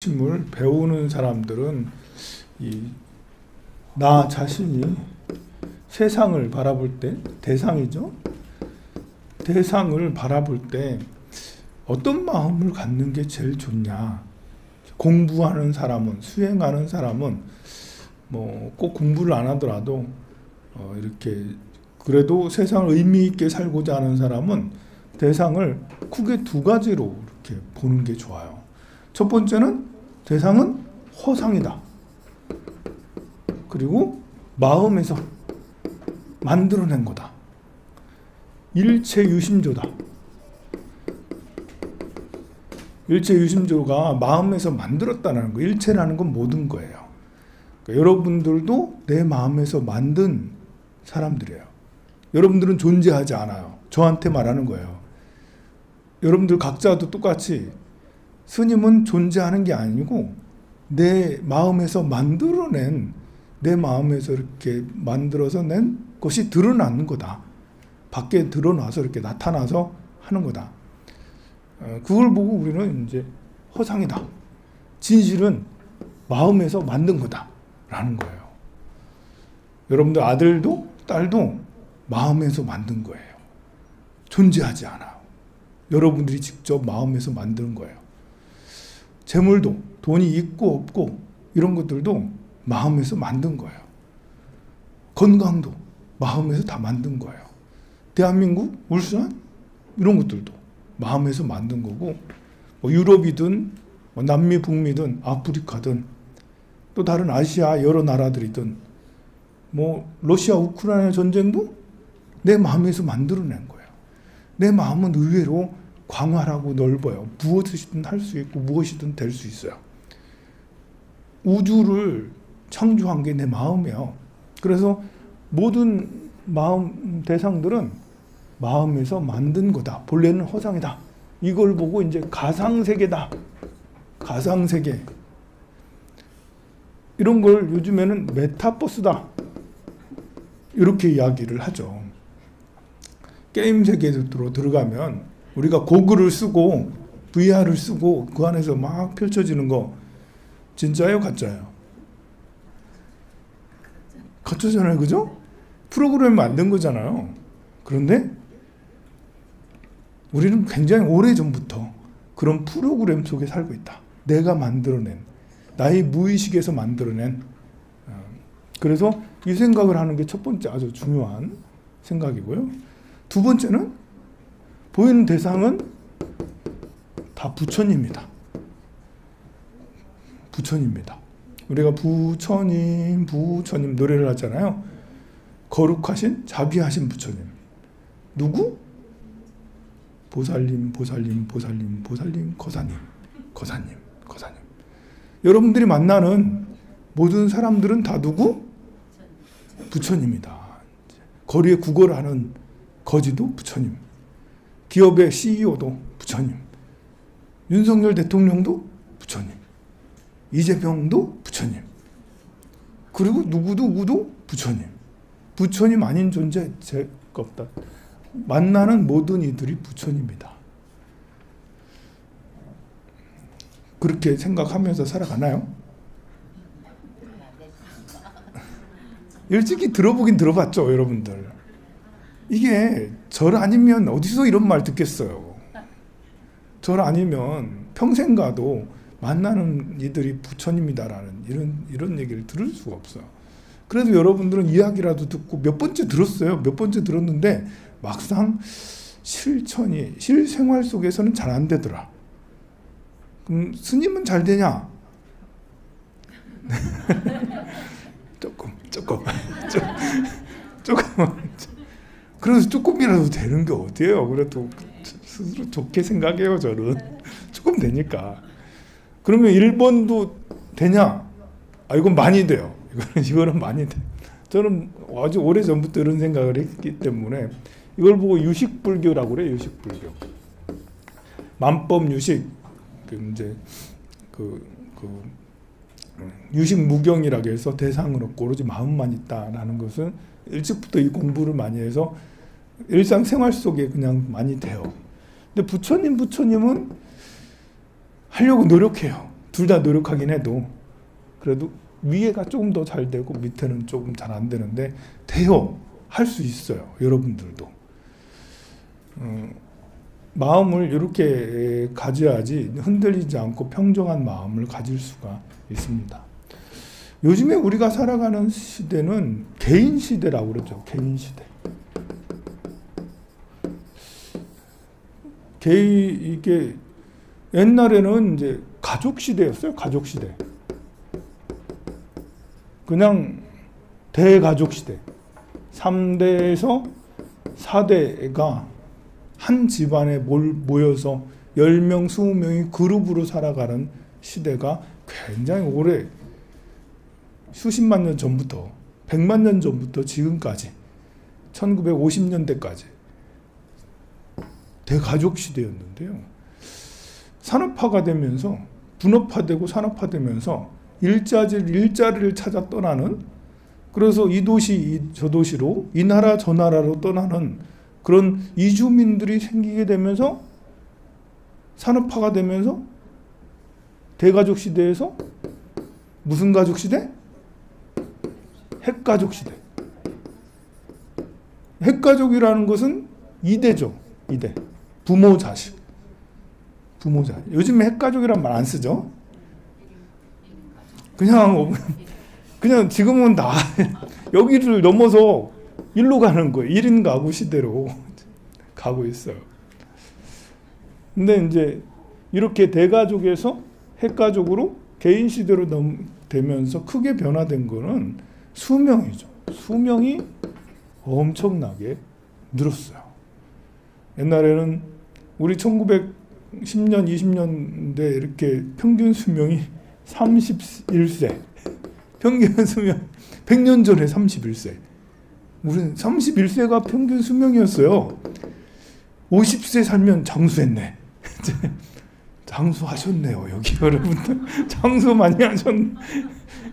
가르침을 배우는 사람들은 나 자신이 세상을 바라볼 때, 대상이죠. 대상을 바라볼 때 어떤 마음을 갖는 게 제일 좋냐. 공부하는 사람은, 수행하는 사람은 뭐 꼭 공부를 안 하더라도 이렇게 그래도 세상을 의미 있게 살고자 하는 사람은 대상을 크게 두 가지로 이렇게 보는 게 좋아요. 첫 번째는 대상은 허상이다. 그리고 마음에서 만들어낸 거다. 일체유심조다. 일체유심조가 마음에서 만들었다는 거. 일체라는 건 모든 거예요. 그러니까 여러분들도 내 마음에서 만든 사람들이에요. 여러분들은 존재하지 않아요. 저한테 말하는 거예요. 여러분들 각자도 똑같이 스님은 존재하는 게 아니고 내 마음에서 만들어낸, 내 마음에서 이렇게 만들어서 낸 것이 드러나는 거다. 밖에 드러나서 이렇게 나타나서 하는 거다. 그걸 보고 우리는 이제 허상이다. 진실은 마음에서 만든 거다. 라는 거예요. 여러분들 아들도 딸도 마음에서 만든 거예요. 존재하지 않아요. 여러분들이 직접 마음에서 만드는 거예요. 재물도, 돈이 있고 없고 이런 것들도 마음에서 만든 거예요. 건강도 마음에서 다 만든 거예요. 대한민국, 울산 이런 것들도 마음에서 만든 거고, 뭐 유럽이든 뭐 남미, 북미든 아프리카든 또 다른 아시아 여러 나라들이든 뭐 러시아, 우크라이나 전쟁도 내 마음에서 만들어낸 거예요. 내 마음은 의외로 광활하고 넓어요. 무엇이든 할 수 있고 무엇이든 될 수 있어요. 우주를 창조한 게 내 마음이에요. 그래서 모든 마음 대상들은 마음에서 만든 거다. 본래는 허상이다. 이걸 보고 이제 가상세계다. 가상세계. 이런 걸 요즘에는 메타버스다. 이렇게 이야기를 하죠. 게임 세계로 들어가면 우리가 고글을 쓰고 VR을 쓰고 그 안에서 막 펼쳐지는 거 진짜예요? 가짜예요? 가짜잖아요. 그죠? 프로그램 만든 거잖아요. 그런데 우리는 굉장히 오래전부터 그런 프로그램 속에 살고 있다. 내가 만들어낸, 나의 무의식에서 만들어낸. 그래서 이 생각을 하는 게 첫 번째 아주 중요한 생각이고요. 두 번째는 보이는 대상은 다 부처님입니다. 부처님입니다. 우리가 부처님, 부처님 노래를 하잖아요. 거룩하신, 자비하신 부처님. 누구? 보살님, 보살님, 보살님, 보살님, 거사님, 거사님, 거사님. 여러분들이 만나는 모든 사람들은 다 누구? 부처님이다. 거리에 구걸하는 거지도 부처님. 기업의 CEO도 부처님. 윤석열 대통령도 부처님. 이재명도 부처님. 그리고 누구도 부처님. 부처님 아닌 존재 제가 없다. 만나는 모든 이들이 부처님이다. 그렇게 생각하면서 살아가나요? 일찍이 들어보긴 들어봤죠, 여러분들. 이게 절 아니면 어디서 이런 말 듣겠어요. 절 아니면 평생 가도 만나는 이들이 부처님이다라는 이런 얘기를 들을 수가 없어요. 그래도 여러분들은 이야기라도 듣고 몇 번째 들었어요. 몇 번째 들었는데 막상 실천이, 실생활 속에서는 잘 안 되더라. 그럼 스님은 잘 되냐? 조금. 그래서 조금이라도 되는 게 어디예요? 그래도 스스로 좋게 생각해요, 저는. 조금 되니까. 그러면 1번도 되냐? 아, 이건 많이 돼요. 이거는 많이 돼. 저는 아주 오래 전부터 이런 생각을 했기 때문에 이걸 보고 유식불교라고 그래요. 유식불교. 만법유식. 이제 유식무경이라고 해서 대상은 없고 오로지 마음만 있다라는 것은 일찍부터 이 공부를 많이 해서 일상생활 속에 그냥 많이 돼요. 근데 부처님은 하려고 노력해요. 둘 다 노력하긴 해도 그래도 위에가 조금 더 잘 되고 밑에는 조금 잘 안 되는데 돼요. 할 수 있어요. 여러분들도. 마음을 이렇게 가져야지 흔들리지 않고 평정한 마음을 가질 수가 있습니다. 요즘에 우리가 살아가는 시대는 개인 시대라고 그러죠. 개인 시대. 이게 옛날에는 이제 가족 시대였어요. 가족 시대. 그냥 대가족 시대. 3대에서 4대가 한 집안에 모여서 10명, 20명이 그룹으로 살아가는 시대가 굉장히 오래 수십만 년 전부터 100만 년 전부터 지금까지 1950년대까지 대가족 시대였는데요. 산업화가 되면서 분업화되고 산업화되면서 일자리를 찾아 떠나는, 그래서 이 도시 저 도시로 이 나라 저 나라로 떠나는 그런 이주민들이 생기게 되면서 산업화가 되면서 대가족 시대에서 무슨 가족 시대? 핵가족 시대. 핵가족이라는 것은 2대죠. 2대. 부모 자식. 요즘에 핵가족이란 말 안 쓰죠. 그냥 지금은 다 여기를 넘어서 일로 가는 거예요. 1인 가구 시대로 가고 있어요. 근데 이제 이렇게 대가족에서 핵가족으로 개인 시대로 되면서 크게 변화된 거는 수명이죠. 수명이 엄청나게 늘었어요. 옛날에는 우리 1910년, 20년대 이렇게 평균 수명이 31세. 평균 수명 100년 전에 31세. 우리는 31세가 평균 수명이었어요. 50세 살면 장수했네. 장수하셨네요. 여기 여러분들. 장수 많이 하셨네.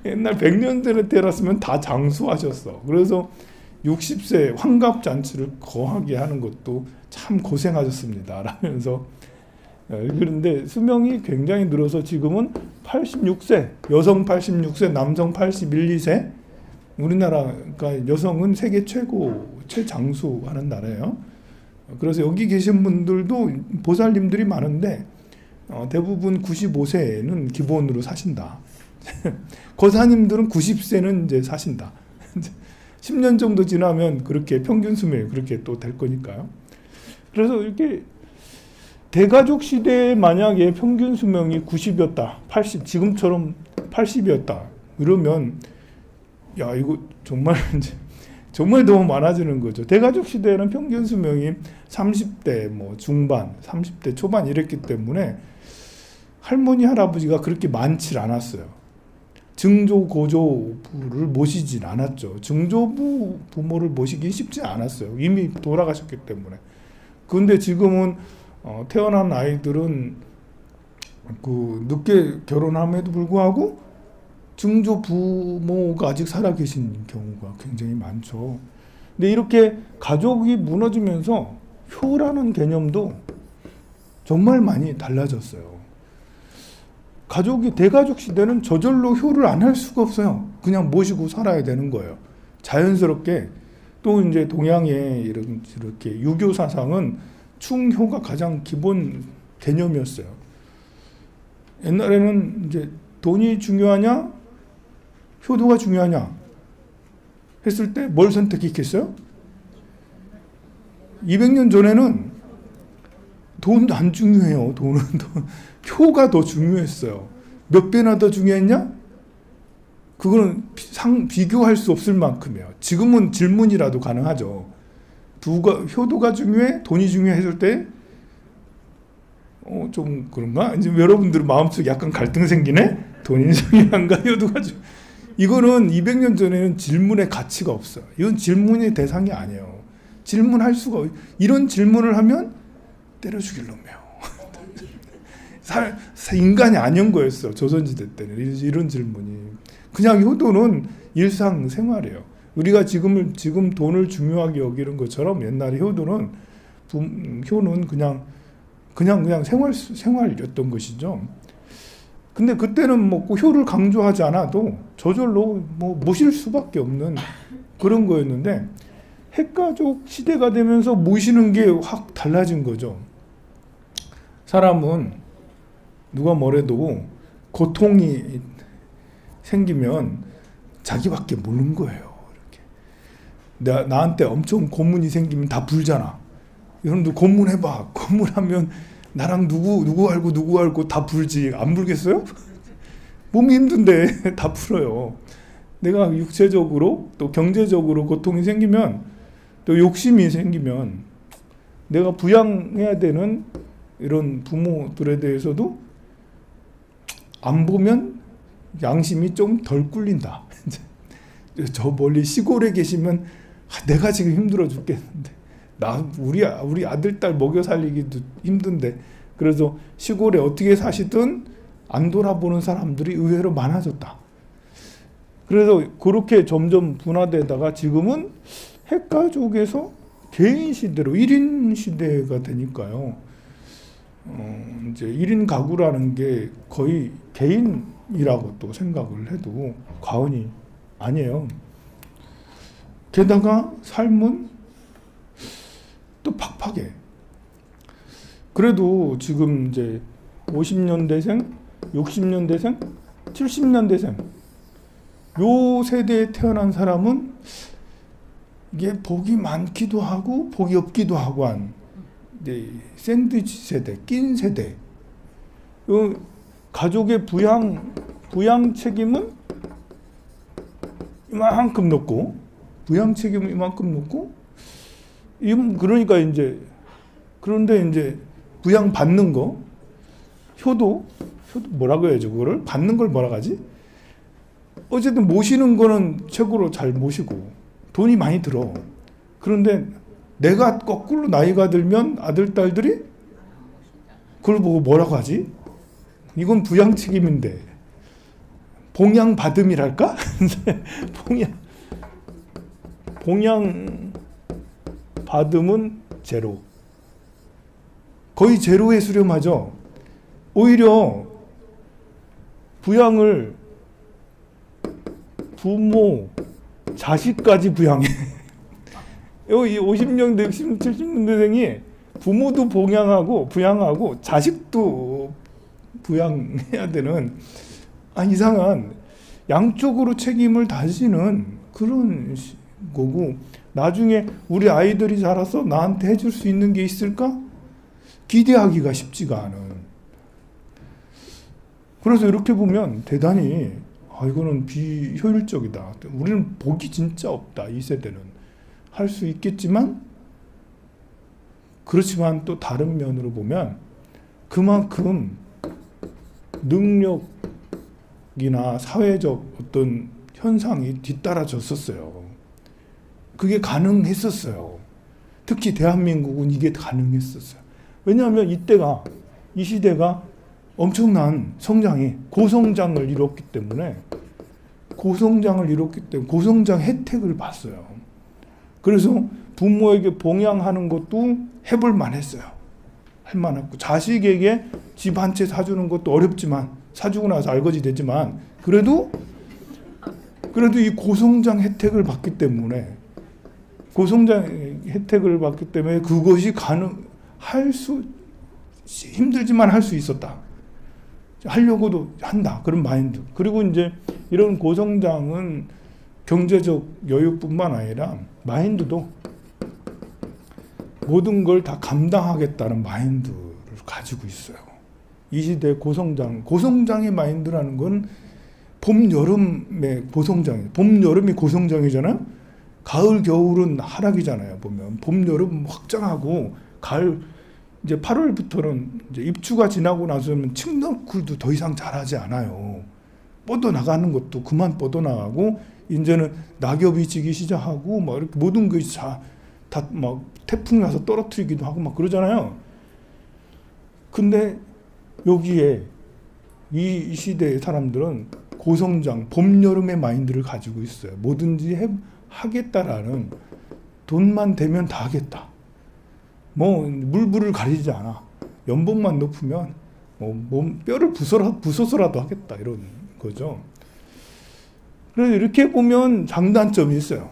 옛날 100년 전에 태어났으면 다 장수하셨어. 그래서 60세 환갑잔치를 거하게 하는 것도 참 고생하셨습니다. 라면서 그런데 수명이 굉장히 늘어서 지금은 86세, 여성 86세, 남성 81, 2세. 우리나라가 여성은 세계 최장수하는 나라예요. 그래서 여기 계신 분들도 보살님들이 많은데 대부분 95세는 기본으로 사신다. 거사님들은 90세는 이제 사신다. 10년 정도 지나면 그렇게 평균 수명이 그렇게 또 될 거니까요. 그래서 이렇게 대가족 시대에 만약에 평균 수명이 90이었다, 80, 지금처럼 80이었다, 이러면 야, 이거 정말 너무 많아지는 거죠. 대가족 시대에는 평균 수명이 30대 뭐 중반, 30대 초반 이랬기 때문에 할머니, 할아버지가 그렇게 많지 않았어요. 증조, 고조부를 모시진 않았죠. 증조부 부모를 모시기 쉽지 않았어요. 이미 돌아가셨기 때문에. 그런데 지금은 태어난 아이들은 늦게 결혼함에도 불구하고 증조 부모가 아직 살아계신 경우가 굉장히 많죠. 근데 이렇게 가족이 무너지면서 효라는 개념도 정말 많이 달라졌어요. 대가족 시대는 저절로 효를 안 할 수가 없어요. 그냥 모시고 살아야 되는 거예요. 자연스럽게. 또 이제 동양의 이렇게 유교 사상은 충효가 가장 기본 개념이었어요. 옛날에는 이제 돈이 중요하냐, 효도가 중요하냐 했을 때 뭘 선택했겠어요? 200년 전에는 돈도 안 중요해요. 돈은 효가 더 중요했어요. 몇 배나 더 중요했냐? 그거는 비교할 수 없을 만큼이에요. 지금은 질문이라도 가능하죠. 효도가 중요해? 돈이 중요해? 했을 때 좀 그런가? 이제 여러분들 마음속에 약간 갈등 생기네? 돈이 중요한가? 효도가 중요해? 이거는 200년 전에는 질문의 가치가 없어요. 이건 질문의 대상이 아니에요. 질문할 수가 이런 질문을 하면 때려 죽일 놈이에요. 인간이 아닌 거였어. 조선시대 때는 이런 질문이. 그냥 효도는 일상생활이에요. 우리가 지금 돈을 중요하게 여기는 것처럼 옛날에 효는 그냥 생활이었던 것이죠. 근데 그때는 뭐 효를 강조하지 않아도 저절로 뭐 모실 수밖에 없는 그런 거였는데 핵가족 시대가 되면서 모시는 게 확 달라진 거죠. 사람은 누가 뭐래도 고통이 생기면 자기밖에 모르는 거예요. 이렇게. 나한테 엄청 고문이 생기면 다 불잖아. 여러분들 고문해봐. 고문하면 나랑 누구 알고 다 불지. 안 불겠어요? 몸이 힘든데 다 풀어요. 내가 육체적으로 또 경제적으로 고통이 생기면 또 욕심이 생기면 내가 부양해야 되는 이런 부모들에 대해서도 안 보면 양심이 좀 덜 꿀린다. 저 멀리 시골에 계시면 내가 지금 힘들어 죽겠는데 우리 아들 딸 먹여 살리기도 힘든데 그래서 시골에 어떻게 사시든 안 돌아보는 사람들이 의외로 많아졌다. 그래서 그렇게 점점 분화되다가 지금은 핵가족에서 개인 시대로 1인 시대가 되니까요. 이제 1인 가구라는 게 거의 개인이라고 또 생각을 해도 과언이 아니에요. 게다가 삶은 또 팍팍해. 그래도 지금 이제 50년대생, 60년대생, 70년대생 요 세대에 태어난 사람은 이게 복이 많기도 하고 복이 없기도 하고 한 샌드위치 세대, 낀 세대. 가족의 부양 책임은 이만큼 넣고 부양 책임은 이만큼 넣고 그러니까 이제 그런데 이제 부양 받는 거 효도 뭐라고 해야죠? 그거를 받는 걸 뭐라고 하지? 어쨌든 모시는 거는 최고로 잘 모시고 돈이 많이 들어. 그런데 내가 거꾸로 나이가 들면 아들 딸들이 그걸 보고 뭐라고 하지? 이건 부양 책임인데 봉양 받음이랄까? 봉양 받음은 제로. 거의 제로에 수렴하죠. 오히려 부양을 부모, 자식까지 부양해. 이 50년대, 70년대생이 부모도 부양하고 자식도 부양해야 되는 이상한 양쪽으로 책임을 다지는 그런 거고 나중에 우리 아이들이 자라서 나한테 해줄 수 있는 게 있을까? 기대하기가 쉽지가 않은. 그래서 이렇게 보면 대단히 이거는 비효율적이다. 우리는 복이 진짜 없다. 이 세대는. 할 수 있겠지만 그렇지만 또 다른 면으로 보면 그만큼 능력이나 사회적 어떤 현상이 뒤따라졌었어요. 그게 가능했었어요. 특히 대한민국은 이게 가능했었어요. 왜냐하면 이 시대가 엄청난 성장이 고성장을 이뤘기 때문에 고성장 혜택을 봤어요. 그래서 부모에게 봉양하는 것도 해볼 만했어요. 할 만했고 자식에게 집 한 채 사주는 것도 어렵지만 사주고 나서 알거지 되지만 그래도 이 고성장 혜택을 받기 때문에 그것이 힘들지만 할 수 있었다. 하려고도 한다. 그런 마인드. 그리고 이제 이런 고성장은 경제적 여유뿐만 아니라 마인드도 모든 걸 다 감당하겠다는 마인드를 가지고 있어요. 이 시대의 고성장의 마인드라는 건 봄, 여름의 고성장이에요. 봄, 여름이 고성장이잖아요. 가을, 겨울은 하락이잖아요. 보면 봄, 여름 확장하고 가을 이제 8월부터는 이제 입추가 지나고 나서는 칡너쿨도 더 이상 자라지 않아요. 뻗어나가는 것도 그만 뻗어나가고 이제는 낙엽이 지기 시작하고 막 이렇게 모든 것이 다 막 태풍이 와서 떨어뜨리기도 하고 막 그러잖아요. 근데 여기에 이 시대의 사람들은 고성장, 봄, 여름의 마인드를 가지고 있어요. 뭐든지 하겠다라는 돈만 되면 다 하겠다. 뭐 물불을 가리지 않아. 연봉만 높으면 몸 뼈를 부숴서라도 하겠다 이런 거죠. 그래서 이렇게 보면 장단점이 있어요.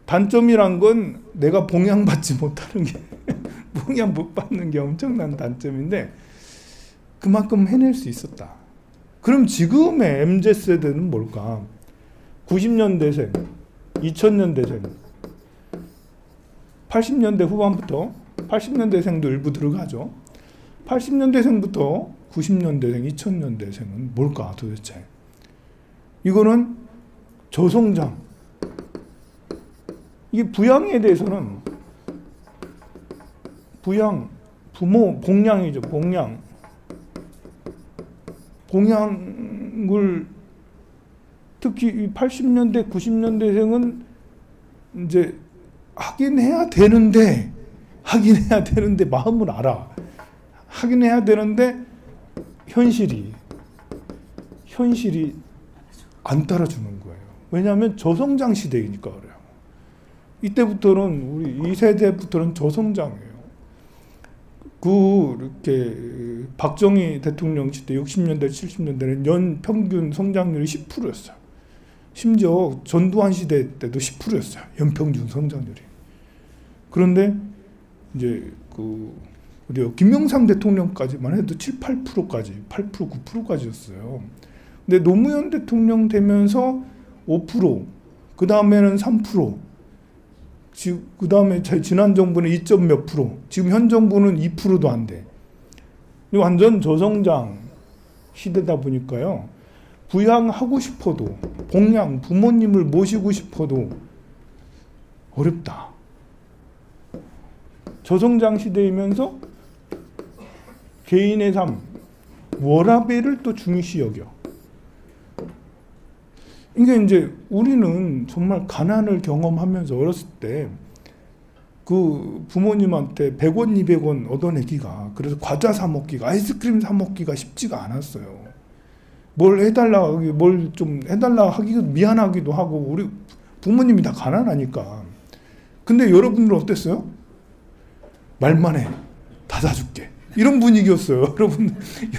단점이란 건 내가 봉양받지 못하는 게 봉양 못 받는 게 엄청난 단점인데 그만큼 해낼 수 있었다. 그럼 지금의 MZ세대는 뭘까? 90년대생, 2000년대생, 80년대 후반부터 80년대생도 일부 들어가죠. 80년대생부터 90년대생, 2000년대생은 뭘까 도대체? 이거는 저성장. 이게 부양에 대해서는 부양, 부모, 봉양이죠. 봉양을 특히 80년대, 90년대생은 이제 하긴 해야 되는데 마음을 알아. 하긴 해야 되는데 현실이 안 따라주는 거예요. 왜냐하면 저성장 시대이니까 그래요. 이때부터는 우리 이 세대부터는 저성장이에요. 이렇게 박정희 대통령 시대 60년대, 70년대는 연 평균 성장률이 10%였어요. 심지어 전두환 시대 때도 10%였어요. 연평균 성장률이. 그런데 이제 우리 김영삼 대통령까지만 해도 7, 8%까지, 8%, 9%까지였어요. 근데 노무현 대통령 되면서 5%, 그 다음에는 3%, 그 다음에 지난 정부는 2점 몇 %, 지금 현 정부는 2%도 안 돼. 완전 저성장 시대다 보니까요. 부양하고 싶어도, 봉양, 부모님을 모시고 싶어도 어렵다. 저성장 시대이면서 개인의 삶, 워라밸을 또 중요시 여겨. 이게 이제 우리는 정말 가난을 경험하면서 어렸을 때 그 부모님한테 100원, 200원 얻어내기가, 그래서 과자 사 먹기가, 아이스크림 사 먹기가 쉽지가 않았어요. 뭘 좀 해달라 하기도 미안하기도 하고, 우리 부모님이 다 가난하니까. 근데 여러분들은 어땠어요? 말만 해. 다 사줄게. 이런 분위기였어요.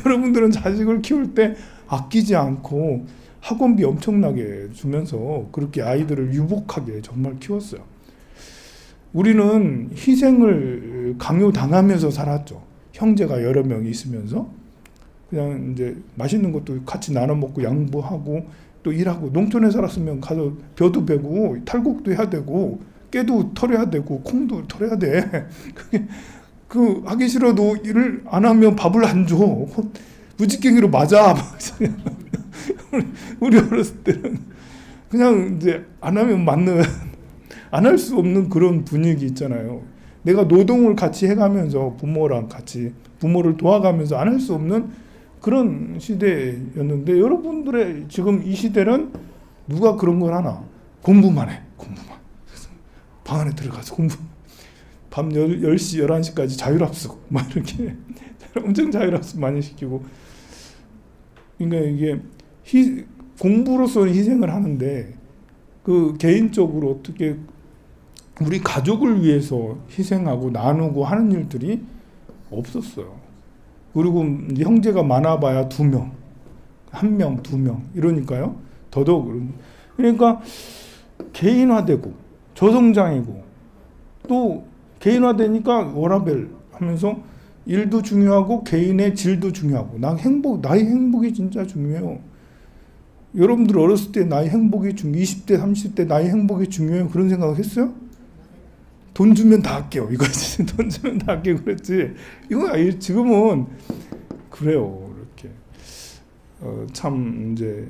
여러분들은 자식을 키울 때 아끼지 않고 학원비 엄청나게 주면서 그렇게 아이들을 유복하게 정말 키웠어요. 우리는 희생을 강요당하면서 살았죠. 형제가 여러 명이 있으면서 그냥 이제 맛있는 것도 같이 나눠 먹고 양보하고 또 일하고, 농촌에 살았으면 가서 벼도 베고 탈곡도 해야 되고 깨도 털어야 되고 콩도 털어야 돼. 그게 하기 싫어도 일을 안 하면 밥을 안 줘. 무지깽이로 맞아. 우리 어렸을 때는 그냥 이제 안 하면 맞는, 안 할 수 없는 그런 분위기 있잖아요. 내가 노동을 같이 해가면서 부모랑 같이 부모를 도와가면서 안 할 수 없는 그런 시대였는데, 여러분들의 지금 이 시대는 누가 그런 걸 하나? 공부만 해. 공부만. 방 안에 들어가서 공부. 밤 10시, 11시까지 자율학습 막 이렇게 엄청 자율학습 많이 시키고. 그러니까 이게 공부로서는 희생을 하는데 그 개인적으로 어떻게 우리 가족을 위해서 희생하고 나누고 하는 일들이 없었어요. 그리고 형제가 많아봐야 2명, 1명, 2명 이러니까요. 더더욱 그러니까 개인화되고 저성장이고, 또 개인화되니까 워라밸 하면서 일도 중요하고 개인의 질도 중요하고, 나의 행복이 진짜 중요해요. 여러분들 어렸을 때 나의 행복이 20대, 30대 나의 행복이 중요해요. 그런 생각을 했어요? 돈 주면 다 할게요. 이거지. 돈 주면 다 할게요. 그랬지. 이거 지금은 그래요. 이렇게 참 이제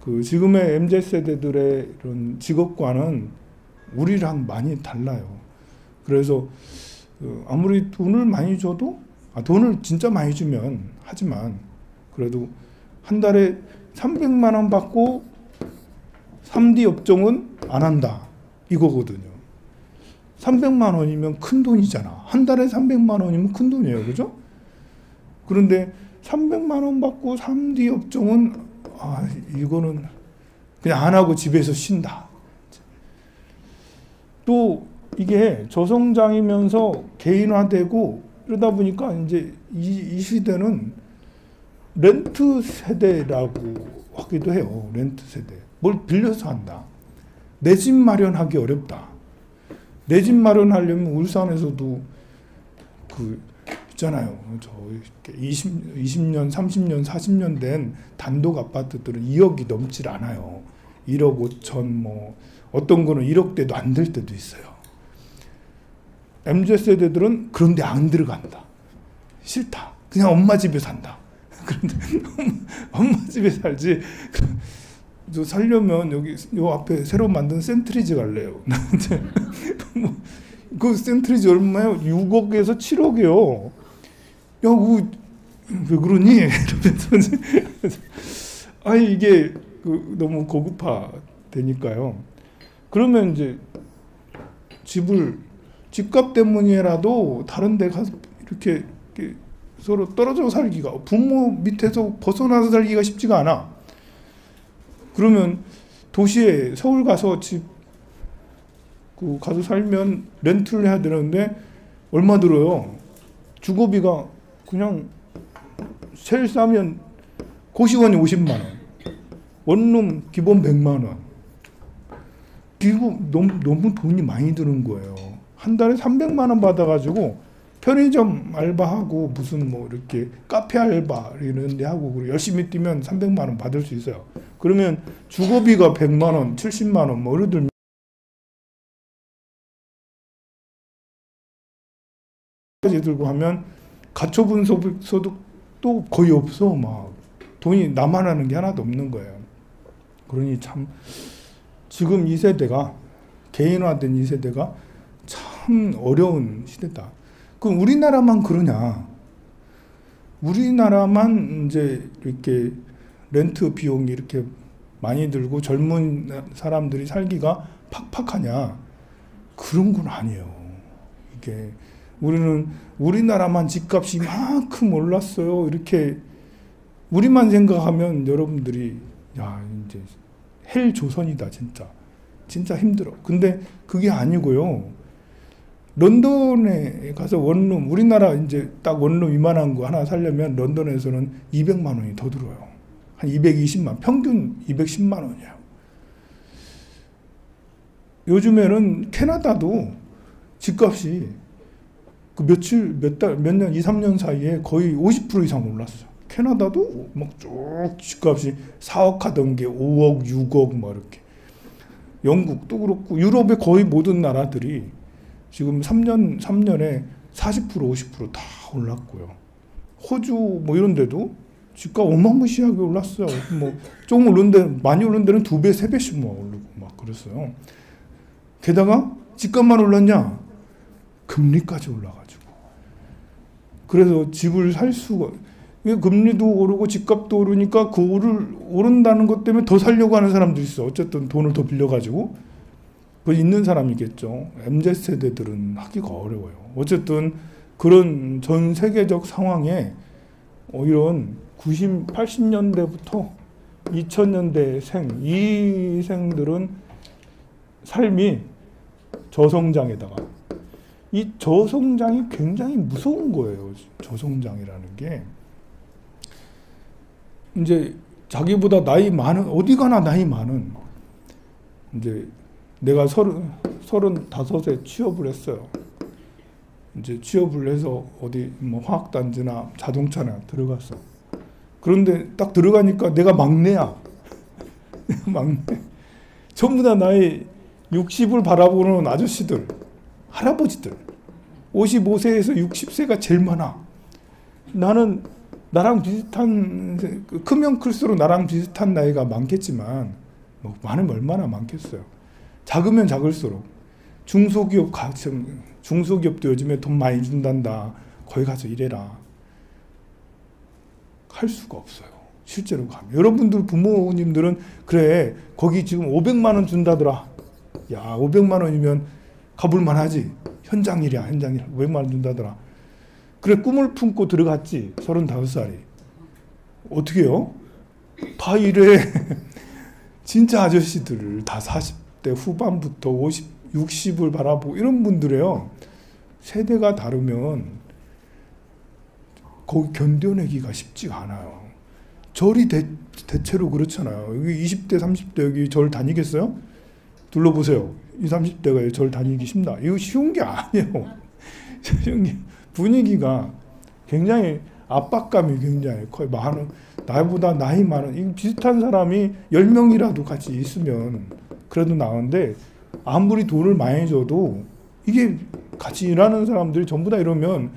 그 지금의 MZ 세대들의 이런 직업관은 우리랑 많이 달라요. 그래서 아무리 돈을 많이 줘도, 돈을 진짜 많이 주면 하지만 그래도 한 달에 300만 원 받고 3D 업종은 안 한다 이거거든요. 300만 원이면 큰 돈이잖아. 한 달에 300만 원이면 큰 돈이에요. 그죠? 그런데 300만 원 받고 3D 업종은 이거는 그냥 안 하고 집에서 쉰다. 또 이게 저성장이면서 개인화되고 그러다 보니까 이제 이 시대는 렌트 세대라고 하기도 해요. 렌트 세대. 뭘 빌려서 한다. 내 집 마련하기 어렵다. 내 집 마련하려면 울산에서도 그 있잖아요. 저 20년, 30년, 40년 된 단독 아파트들은 2억이 넘질 않아요. 1억 5천 뭐 어떤 거는 1억대도 안 될 때도 있어요. MZ세대들은 그런데 안 들어간다. 싫다. 그냥 엄마 집에 산다. 그런데 엄마 집에 살지. 저 살려면 여기 요 앞에 새로 만든 센트리지 갈래요. 그 센트리지 얼마예요? 6억에서 7억이요. 야, 왜 그러니? 아니 이게 너무 고급화 되니까요. 그러면 이제 집값 때문이라도 다른 데 가서 이렇게 서로 떨어져 살기가, 부모 밑에서 벗어나서 살기가 쉽지가 않아. 그러면 도시에 서울 가서 가서 살면 렌트를 해야 되는데 얼마 들어요? 주거비가 그냥 제일 싸면 고시원이 50만 원, 원룸 기본 100만 원. 이거 너무 돈이 많이 드는 거예요. 한 달에 300만 원 받아가지고 편의점 알바하고 무슨 뭐 이렇게 카페 알바 이런 데 하고 열심히 뛰면 300만 원 받을 수 있어요. 그러면 주거비가 100만 원, 70만 원 뭐 예를 들면 까지 들고 하면 가처분 소득도 거의 없어. 막 돈이 나만 하는 게 하나도 없는 거예요. 그러니 참 지금 이 세대가, 개인화된 이 세대가 참 어려운 시대다. 그럼 우리나라만 그러냐? 우리나라만 이제 이렇게 렌트 비용이 이렇게 많이 들고 젊은 사람들이 살기가 팍팍하냐? 그런 건 아니에요. 이게 우리나라만 집값이 이만큼 올랐어요. 이렇게 우리만 생각하면 여러분들이 야 이제 헬 조선이다 진짜 힘들어. 근데 그게 아니고요. 런던에 가서 원룸, 우리나라 이제 딱 원룸 이만한 거 하나 살려면 런던에서는 200만 원이 더 들어요. 한 220만, 평균 210만 원이에요. 요즘에는 캐나다도 집값이 그 몇 년, 2, 3년 사이에 거의 50% 이상 올랐어요. 캐나다도 막 쭉 집값이 4억 하던 게 5억, 6억 막 이렇게. 영국도 그렇고 유럽의 거의 모든 나라들이 지금 3년에 40%, 50%다 올랐고요. 호주 뭐 이런 데도 집값 어마무시하게 올랐어요. 뭐 조금 오른 데, 많이 오른 데는 2배, 3배씩 막 오르고 막 그랬어요. 게다가 집값만 올랐냐? 금리까지 올라가지고. 그래서 집을 살 수가, 금리도 오르고 집값도 오르니까 그 오른다는 것 때문에 더 살려고 하는 사람도 있어. 어쨌든 돈을 더 빌려가지고. 그 있는 사람이겠죠. MZ세대들은 하기가 어려워요. 어쨌든 그런 전 세계적 상황에 이런 90, 80년대부터 2000년대 이 생들은 삶이 저성장에다가 이 저성장이 굉장히 무서운 거예요. 저성장이라는 게. 이제 자기보다 나이 많은, 어디 가나 나이 많은, 이제 내가 35에 취업을 했어요. 이제 취업을 해서 어디 뭐 화학단지나 자동차나 들어갔어. 그런데 딱 들어가니까 내가 막내야. 막내. 전부 다 나이 60을 바라보는 아저씨들, 할아버지들. 55세에서 60세가 제일 많아. 나는 나랑 비슷한, 크면 클수록 나랑 비슷한 나이가 많겠지만 뭐 많으면 얼마나 많겠어요. 작으면 작을수록. 중소기업도 요즘에 돈 많이 준단다. 거기 가서 일해라. 할 수가 없어요. 실제로 가면. 여러분들 부모님들은 그래 거기 지금 500만 원 준다더라. 야 500만 원이면 가볼만 하지. 현장일이야. 500만 원 준다더라. 그래 꿈을 품고 들어갔지. 35살이. 어떻게 해요? 다 이래. 진짜 아저씨들 다 40대 후반부터 50, 60을 바라보고 이런 분들이에요. 세대가 다르면 거기 견뎌내기가 쉽지가 않아요. 절이 대체로 그렇잖아요. 여기 20대, 30대 여기 절 다니겠어요? 둘러보세요. 20, 30대가 절 다니기 쉽다. 이거 쉬운 게 아니에요. 분위기가 굉장히 압박감이 굉장히 커요. 나보다 나이 많은 비슷한 사람이 10명이라도 같이 있으면 그래도 나은데 아무리 돈을 많이 줘도 이게 같이 일하는 사람들이 전부 다 이러면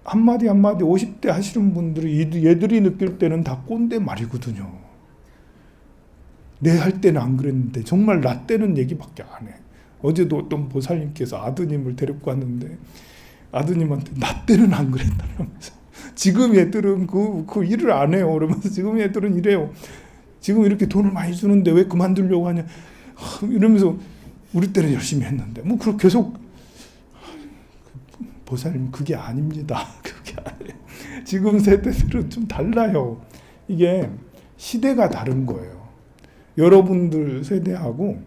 한마디 50대 하시는 분들이 얘들이 느낄 때는 다 꼰대 말이거든요. 내 할 때는 안 그랬는데 정말 나 때는 얘기밖에 안 해. 어제도 어떤 보살님께서 아드님을 데리고 왔는데 아드님한테 나 때는 안 그랬다면서 지금 애들은 그 일을 안 해요. 그러면서 지금 애들은 이래요. 지금 이렇게 돈을 많이 주는데 왜 그만두려고 하냐 이러면서 우리 때는 열심히 했는데 뭐 그렇게 계속 보살님 그게 아닙니다. 그게 아니에요. 지금 세대들은 좀 달라요. 이게 시대가 다른 거예요. 여러분들 세대하고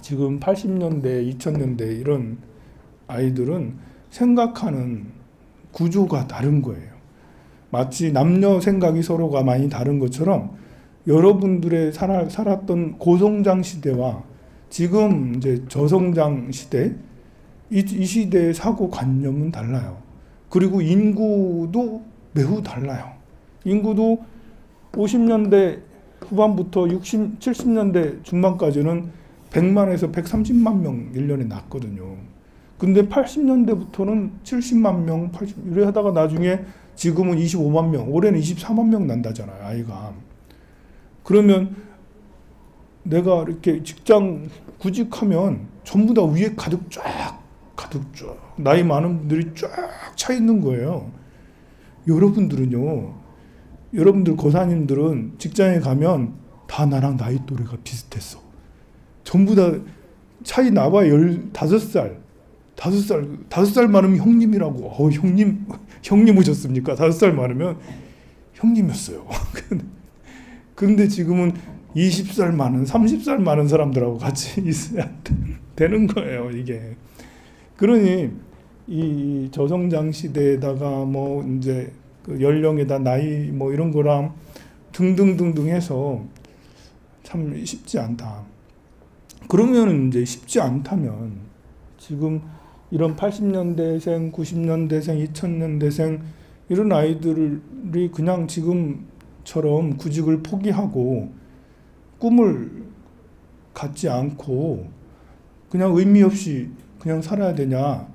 지금 80년대, 2000년대 이런 아이들은 생각하는 구조가 다른 거예요. 마치 남녀 생각이 서로가 많이 다른 것처럼 여러분들의 살았던 고성장 시대와 지금 이제 저성장 시대 이 시대의 사고관념은 달라요. 그리고 인구도 매우 달라요. 인구도 50년대 후반부터 60, 70년대 중반까지는 100만에서 130만 명 1년에 낳거든요. 근데 80년대부터는 70만 명, 80, 이래 하다가 나중에 지금은 25만 명, 올해는 24만 명 난다잖아요, 아이가. 그러면 내가 이렇게 직장 구직하면 전부 다 위에 가득 쫙 나이 많은 분들이 쫙 차 있는 거예요. 여러분들은요, 여러분들 고사님들은 직장에 가면 다 나랑 나이 또래가 비슷했어. 전부 다 차이 나봐야 15살. 5살 많으면 형님이라고. 형님 오셨습니까? 5살 많으면 형님이었어요. 근데 지금은 20살 많은, 30살 많은 사람들하고 같이 있어야 되는 거예요, 이게. 그러니 이 저성장 시대에다가 뭐 이제 그 연령에다 나이 뭐 이런 거랑 등등등등 해서 참 쉽지 않다. 그러면 이제 쉽지 않다면 지금 이런 80년대생, 90년대생, 2000년대생 이런 아이들이 그냥 지금처럼 구직을 포기하고 꿈을 갖지 않고 그냥 의미 없이 그냥 살아야 되냐?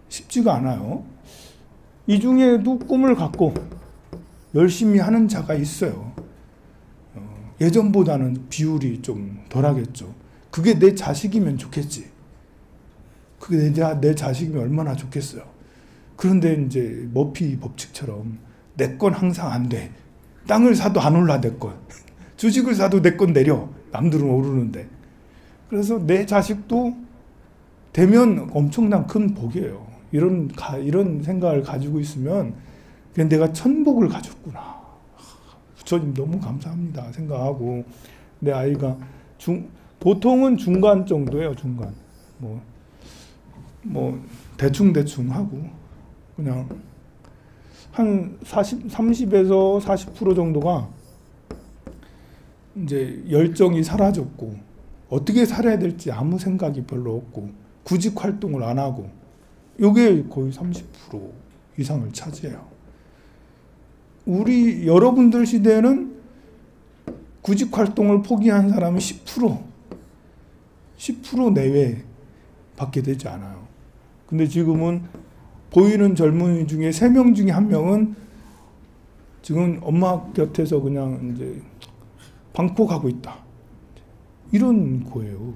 쉽지가 않아요. 이 중에도 꿈을 갖고 열심히 하는 자가 있어요. 예전보다는 비율이 좀 덜하겠죠. 그게 내 자식이면 좋겠지. 그게 내 자식이면 얼마나 좋겠어요. 그런데 이제 머피 법칙처럼 내 건 항상 안 돼. 땅을 사도 안 올라 내 건. 주식을 사도 내 건 내려. 남들은 오르는데. 그래서 내 자식도 되면 엄청난 큰 복이에요. 이런 생각을 가지고 있으면 그냥 내가 천복을 가졌구나. 부처님 너무 감사합니다 생각하고 내 아이가 보통은 중간 정도예요. 중간. 뭐 대충 하고 그냥 한 30에서 40% 정도가 이제 열정이 사라졌고 어떻게 살아야 될지 아무 생각이 별로 없고 구직 활동을 안 하고 이게 거의 30% 이상을 차지해요. 여러분들 시대에는 구직 활동을 포기한 사람은 10% 내외 밖에 되지 않아요. 근데 지금은 보이는 젊은이 중에 3명 중에 1명은 지금 엄마 곁에서 그냥 이제 방콕하고 있다. 이런 거예요.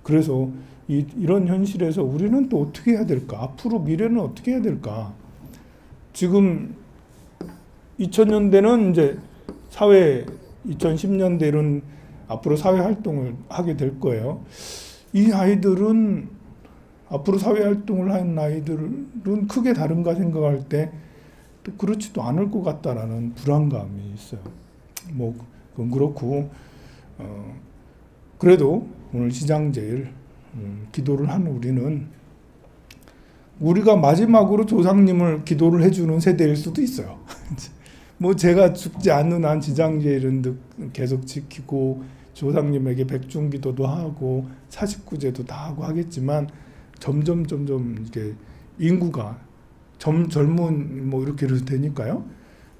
그래서 이런 현실에서 우리는 또 어떻게 해야 될까? 앞으로 미래는 어떻게 해야 될까? 지금 2000년대는 이제 2010년대는 앞으로 사회 활동을 하게 될 거예요. 이 아이들은 앞으로 사회 활동을 하는 아이들은 크게 다른가 생각할 때 또 그렇지도 않을 것 같다라는 불안감이 있어요. 뭐 그건 그렇고 그래도 오늘 시장제일 기도를 하는 우리는 우리가 마지막으로 조상님을 기도를 해주는 세대일 수도 있어요. 뭐 제가 죽지 않는 한 지장제일은 계속 지키고 조상님에게 백중기도도 하고 49제도 다 하고 하겠지만 점점 이게 인구가 젊은 뭐 이렇게 되니까요.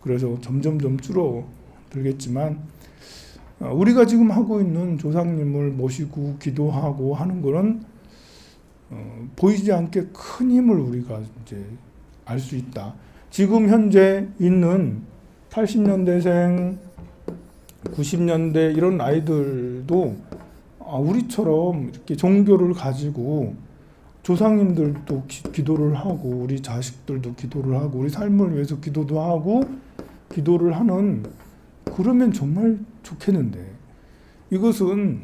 그래서 점점 줄어들겠지만 우리가 지금 하고 있는 조상님을 모시고 기도하고 하는 거는 보이지 않게 큰 힘을 우리가 이제 알 수 있다. 지금 현재 있는 80년대생, 90년대 이런 아이들도 우리처럼 이렇게 종교를 가지고 조상님들도 기도를 하고 우리 자식들도 기도를 하고 우리 삶을 위해서 기도도 하고 기도를 하는, 그러면 정말 좋겠는데, 이것은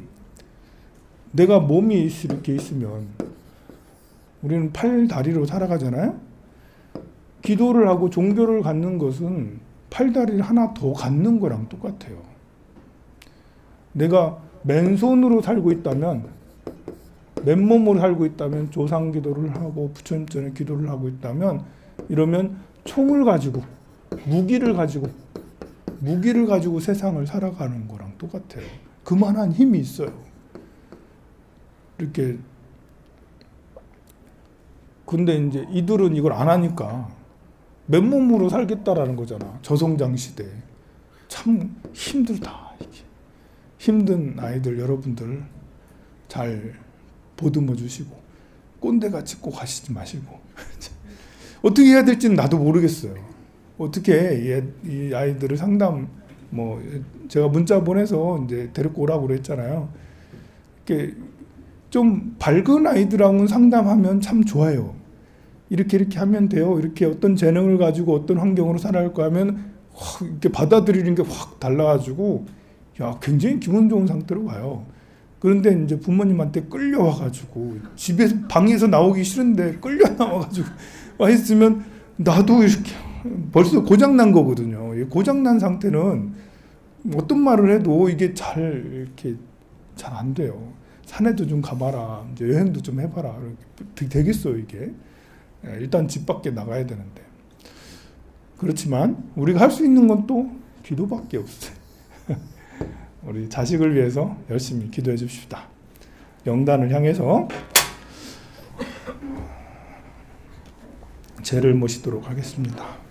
내가 몸이 이렇게 있으면 우리는 팔다리로 살아가잖아요. 기도를 하고 종교를 갖는 것은 팔다리를 하나 더 갖는 거랑 똑같아요. 내가 맨손으로 살고 있다면, 맨몸으로 살고 있다면, 조상 기도를 하고 부처님 전에 기도를 하고 있다면, 이러면 총을 가지고 무기를 가지고 세상을 살아가는 거랑 똑같아요. 그만한 힘이 있어요. 이렇게. 근데 이제 이들은 이걸 안 하니까 맨몸으로 살겠다라는 거잖아. 저성장 시대에. 참 힘들다. 이게. 힘든 아이들 여러분들 잘 보듬어 주시고 꼰대같이 꼭 하시지 마시고 어떻게 해야 될지는 나도 모르겠어요. 어떻게 이 아이들을 상담, 뭐 제가 문자 보내서 이제 데리고 오라고 그랬잖아요. 이렇게 좀 밝은 아이들하고는 상담하면 참 좋아요. 이렇게 하면 돼요. 이렇게 어떤 재능을 가지고 어떤 환경으로 살아갈까 하면 확 이렇게 받아들이는 게 확 달라가지고 야, 굉장히 기분 좋은 상태로 와요. 그런데 이제 부모님한테 끌려와가지고 집에서 방에서 나오기 싫은데 끌려 나와가지고 와 있으면 나도 이렇게 벌써 고장난 거거든요. 고장난 상태는 어떤 말을 해도 이게 이렇게 잘 안 돼요. 산에도 좀 가봐라, 이제 여행도 좀 해봐라. 되겠어요, 이게. 일단 집 밖에 나가야 되는데. 그렇지만 우리가 할 수 있는 건 또 기도밖에 없어요. 우리 자식을 위해서 열심히 기도해 줍시다. 영단을 향해서 제를 모시도록 하겠습니다.